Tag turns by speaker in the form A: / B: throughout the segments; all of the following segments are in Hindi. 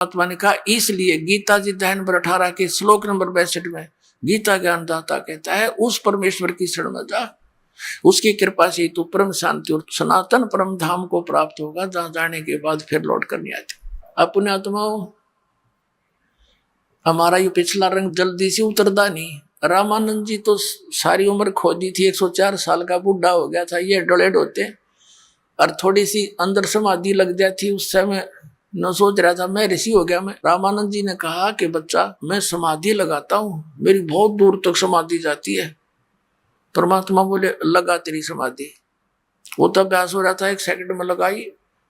A: परमात्मा ने कहा, इसलिए गीता जी अध्याय नंबर 18 के श्लोक नंबर 62 में गीता ज्ञानदाता कहता है, उस परमेश्वर की शरण में जा, उसकी कृपा से तू परम शांति और सनातन परम धाम को प्राप्त होगा, जहां जाने के बाद फिर लौट कर नहीं आती। अपने आत्माओं, हमारा ये पिछला रंग जल्दी से उतरदा नहीं। रामानंद जी तो सारी उम्र खो दी थी, 104 साल का बूढ़ा हो गया था, ये डोलेड होते और थोड़ी सी अंदर समाधि लग जाती, उस समय न सोच रहा था मैं ऋषि हो गया मैं। रामानंद जी ने कहा कि बच्चा, मैं समाधि लगाता हूं, मेरी बहुत दूर तक समाधि जाती है। परमात्मा बोले, लगा तेरी समाधि। वो तो अभ्यास हो रहा था, 1 सेकंड में लगाई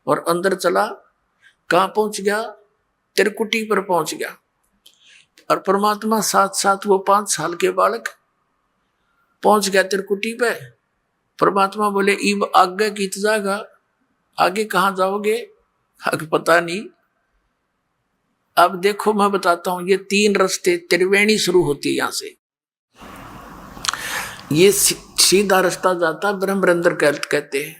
A: और अंदर चला। कहां पहुंच गया? त्रिकुटी पर पहुंच गया। और परमात्मा साथ साथ वो 5 साल के बालक पहुंच गया त्रिकुटी पे। परमात्मा बोले, इब आगे की जाएगा, आगे कहां जाओगे? आगे पता नहीं। अब देखो मैं बताता हूं, ये 3 रास्ते, त्रिवेणी शुरू होती है यहां से। ये सीधा रास्ता जाता ब्रह्मरंध्र कहते हैं,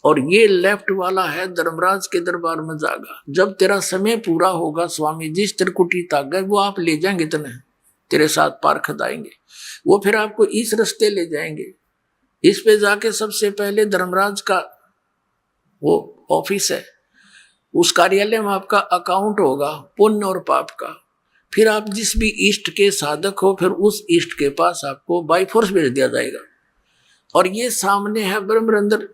A: और ये लेफ्ट वाला है धर्मराज के दरबार में जागा। जब तेरा समय पूरा होगा, स्वामी जिस त्रिकुटी तक गए वो आप ले जाएंगे, तेरे साथ पार खदाएंगे। वो फिर आपको इस रास्ते ले जाएंगे। इस पे जाके सबसे पहले धर्मराज का वो ऑफिस है, उस कार्यालय में आपका अकाउंट होगा पुण्य और पाप का। फिर आप जिस भी इष्ट के साधक हो, फिर उस इष्ट के पास आपको बाई फोर्स भेज दिया जाएगा। और ये सामने है ब्रह्मरंध्र,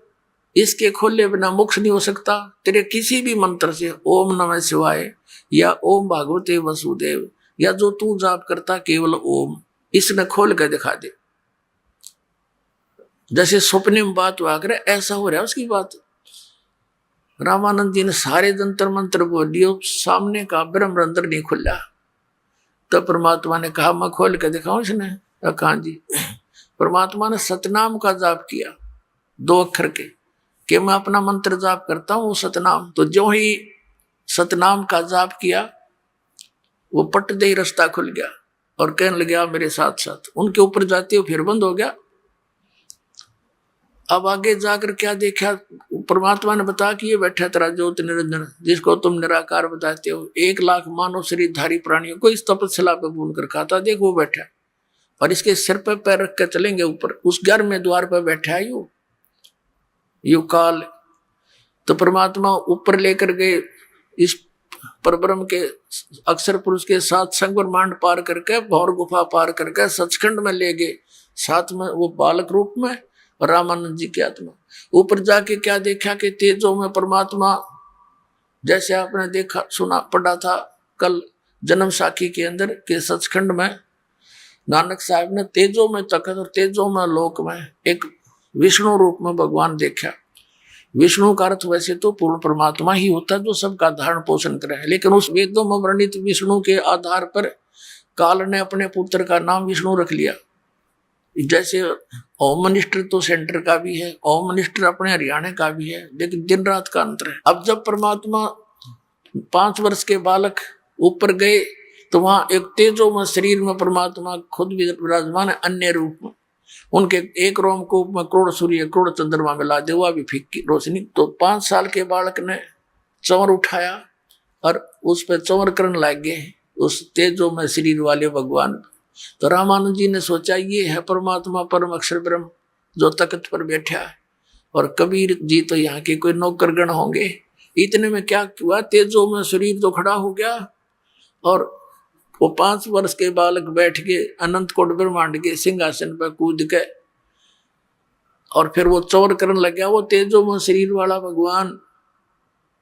A: इसके खोले बिना मोक्ष नहीं हो सकता। तेरे किसी भी मंत्र से, ओम नमः शिवाय या ओम भागवते वसुदेव, या जो तू जाप करता केवल ओम, इसने खोल कर दिखा दे। जैसे स्वप्न में बात हुआ करे, ऐसा हो रहा है उसकी बात। रामानंद जी ने सारे जंतर मंत्र बोल दियो, सामने का ब्रह्मरंध्र नहीं खुला। तो परमात्मा ने कहा, मैं खोल के दिखाऊं? इसने कहा जी। परमात्मा ने सतनाम का जाप किया, 2 अक्षर के, कि मैं अपना मंत्र जाप करता हूं सतनाम। तो जो ही सतनाम का जाप किया, वो पट दे रास्ता खुल गया और कहने लगे मेरे साथ साथ। उनके ऊपर जाते हो फिर बंद हो गया। अब आगे जाकर क्या देखा? परमात्मा ने बताया कि ये बैठा तेरा ज्योत निरंजन, जिसको तुम निराकार बताते हो, 1 लाख मानव शरीरधारी प्राणियों को इस तपस्या पे भून कर खाता। देख वो बैठा, और इसके सिर पे पैर रख कर चलेंगे ऊपर, उस घर में द्वार पर बैठा है यू काल। तो परमात्मा ऊपर लेकर गए, इस परब्रह्म के अक्षर पुरुष के साथ संग ब्रह्मांड पार करके, भौर गुफा पार करके सचखंड में ले गए, साथ में वो बालक रूप में और रामानंद जी की आत्मा। ऊपर जाके क्या देखा कि तेजों में परमात्मा, जैसे आपने देखा सुना पढ़ा था कल जन्म साखी के अंदर के सचखंड में, नानक साहब ने तेजों में तखत और तेजों में लोक में एक विष्णु रूप में भगवान देखा। विष्णु का अर्थ वैसे तो पूर्ण परमात्मा ही होता है, जो सबका धारण पोषण करे, लेकिन उस वेदों में वर्णित विष्णु के आधार पर काल ने अपने पुत्र का नाम विष्णु रख लिया। जैसे होम मिनिस्टर तो सेंटर का भी है, होम मिनिस्टर अपने हरियाणा का भी है, लेकिन दिन रात का अंतर है। अब जब परमात्मा 5 वर्ष के बालक ऊपर गए, तो वहां एक तेजो में शरीर में परमात्मा खुद भी विराजमान है, अन्य रूप में। उनके एक रोमकूप में करोड़ सूर्य करोड़ चंद्रमा मिला दे, हुआ भी फीकी रोशनी। तो 5 साल के बालक ने चंवर उठाया और उस पर चंवर करने लग गए, उस तेजो में शरीर वाले भगवान। तो रामानंद जी ने सोचा, ये है परमात्मा परम अक्षर ब्रह्म जो तख्त पर बैठा है। और कबीर जी तो यहाँ के कोई नौकरगण होंगे। इतने में क्या हुआ, तेजो में शरीर तो खड़ा हो गया, और वो 5 वर्ष के बालक बैठ के अनंत कोट ब्रह्मांड के सिंहासन पर कूद के, और फिर वो चौर करने लग गया, वो तेजो में शरीर वाला भगवान।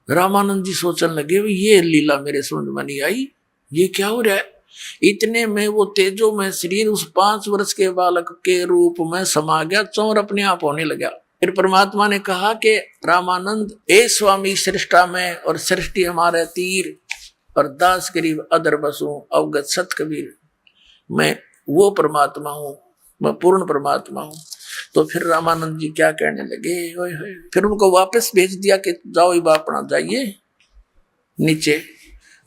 A: रामानंद जी सोचने लगे, ये लीला मेरे समझ में नहीं आई, ये क्या हो रहा है। इतने में वो तेजो में शरीर उस 5 वर्ष के बालक के रूप में समा गया, चौर अपने आप होने लगा। फिर परमात्मा ने कहा कि रामानंद, ए स्वामी सृष्टा में और सृष्टि हमारे तीर, और दास गरीब अदर बसू अवगत सत कबीर। मैं वो परमात्मा हूं, मैं पूर्ण परमात्मा हूं। तो फिर रामानंद जी क्या कहने लगे, होय होय। फिर उनको वापस भेज दिया कि जाओ ये बापना जाइए नीचे।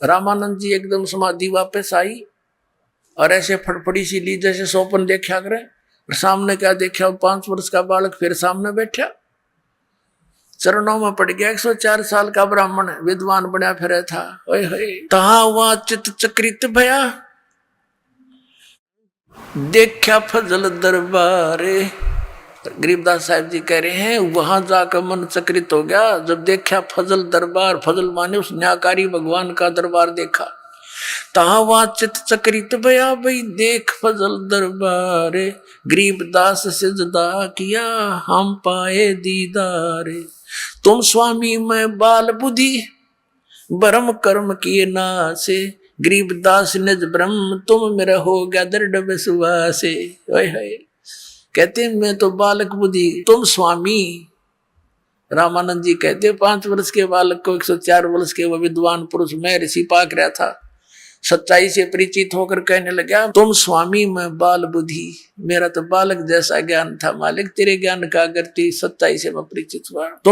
A: रामानंद जी एकदम समाधि वापस आई, और ऐसे फड़फड़ी सी ली जैसे सोपन देखा करे। सामने क्या देखा, 5 वर्ष का बालक फिर सामने बैठा। चरणों में पड़ गया। 104 साल का ब्राह्मण विद्वान बना फिर था। ओए होए तहा वहां चित चक्रित भया, देखा फजल दरबारे। गरीबदास साहब जी कह रहे हैं वहां जाकर मन चक्रित हो गया जब देखा फजल दरबार। फजल माने उस न्याकारी भगवान का दरबार देखा। तहा वहां चित चक्रित भया, भाई देख फजल दरबारे। गरीबदास सिजदा किया, हम पाए दीदारे। तुम स्वामी मैं बाल बुद्धि, ब्रह्म कर्म किए नासे। गरीबदास निज ब्रह्म, तुम मेरा हो गया दृढ़ विश्वासे। कहते मैं तो बालक बुद्धि, तुम स्वामी। रामानंद जी कहते 5 वर्ष के बालक को 104 वर्ष के वो विद्वान पुरुष मैं ऋषि पाक रहा था, सच्चाई से परिचित होकर कहने लगा तुम स्वामी मैं बाल बुद्धि। मेरा तो बालक जैसा ज्ञान था मालिक, तेरे ज्ञान का अगर सच्चाई से मैं परिचित हुआ। तुम